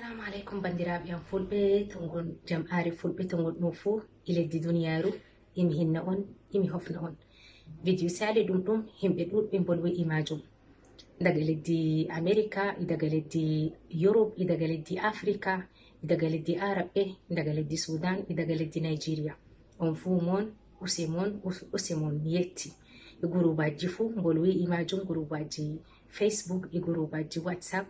Assalamu alaikum bandiraɓe am fulɓe to ngon jam'are fulɓe to ngon ɗum fuu ileddi duniyaru imi hinna on imi hofna on video sali ɗum himɓe ɗuɗɓe bolwi majum daga leddi America daga leddi Europe daga leddi Africa daga leddi Arab daga leddi Sudan daga leddi Nigeria on fu mon usemon yetti e gurubaji fu bolwi majum gurubaji Facebook e gurubaji WhatsApp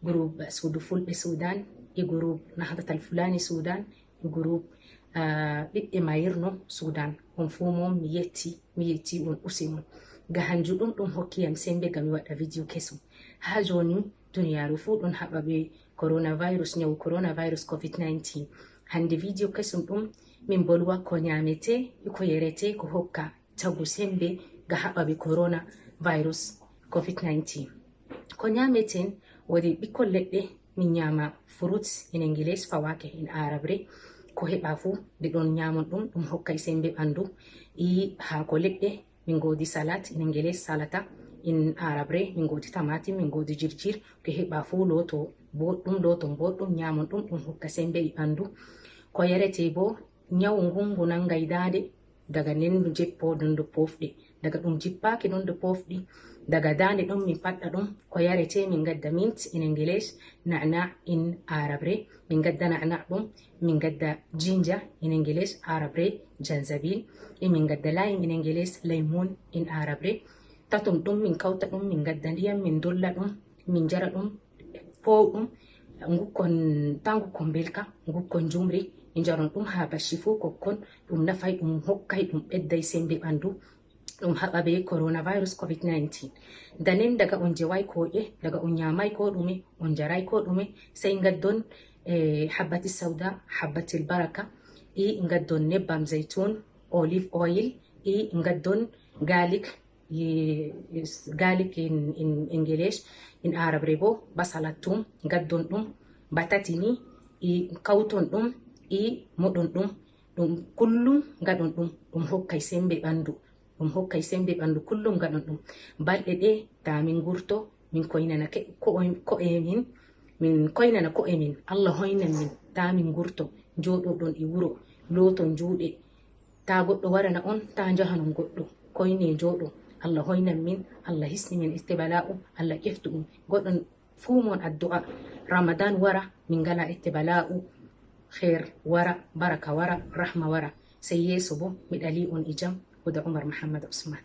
group suudu fulɓe Sudan e group Nahdatal Fulani Sudan e group ɓiɓɓe mayirno Sudan on fu mon mi yetti on usimon ga hanju ɗum hokkiyam sembe gam mi waɗa video kesum ha joni duniyaru fu ɗon haɓa ɓe coronavirus nyawu coronavirus COVID-19 hande video kesum ɗum min bolwa ko nyamete e ko yerete ko hokka tagu sembe ga haɓa ɓe coronavirus COVID-19 ko nyameten wodi ɓikkol leɗɗe min nyama fruits in English fawake in Arabre ko heɓa fu ɓe ɗon nyamon ɗum hokkay sembe ɓandu e hako leɗɗe min godi salat in English salata in Arabre min godi tamati min godi jirjir ko heɓa fu loto boɗɗum nyamon ɗum hokka sembe e ɓandu ko yarete bo nyawu ngungu nangay dande daga nendu jeppo dondo pofɗe daga ɗum jippaki dondo pofɗi daga dande ɗum min paɗɗa ɗum ko yarete min gadda mint in English na'na in Arabre min gadda na'na ɗum min gadda ginger in English Arabre janjabil e min gadda lime in English lemon in Arabre tatum ɗum min kauta ɗum min gadda ndiyam min dolla ɗum min jara ɗum powɗum ngukkon belka ngukkon jumri min jaron ɗum ha bashi fu kokkon ɗum nafay ɗum hokkay ɗum ɓedday sembe ɓandu ɗum haɓa be coronavirus COVID-19 danen daga on jewai koƴe daga on nyamai ko ɗume on jarai ko ɗume sai gaddon habbati sauda habbatil baraka e gaddon nebbam zaitun olive oil e gaddon garlic in English in Arabre bo basalatum gaddon ɗum batatini e kauton ɗum e moɗon ɗum kullum gaɗon ɗum hokkay sembe ɓandu kullum gaɗon ɗum balɗe ɗe ta min gurto min koynana ko'e min Allah hoynan min ta min gurto joɗo ɗon e wuro loton juuɗe ta goɗɗo warana on ta jahanon goɗɗo koyne joɗo Allah hoynan min Allah hisni min bala'u Allah ƴeftu ɗum goɗɗon fu mon addu'a Ramadan wara min gala bala'u khair wara baraka wara rahma wara sai yeso bo mi ɗali on e jam Huda Umar Muhammad Usman.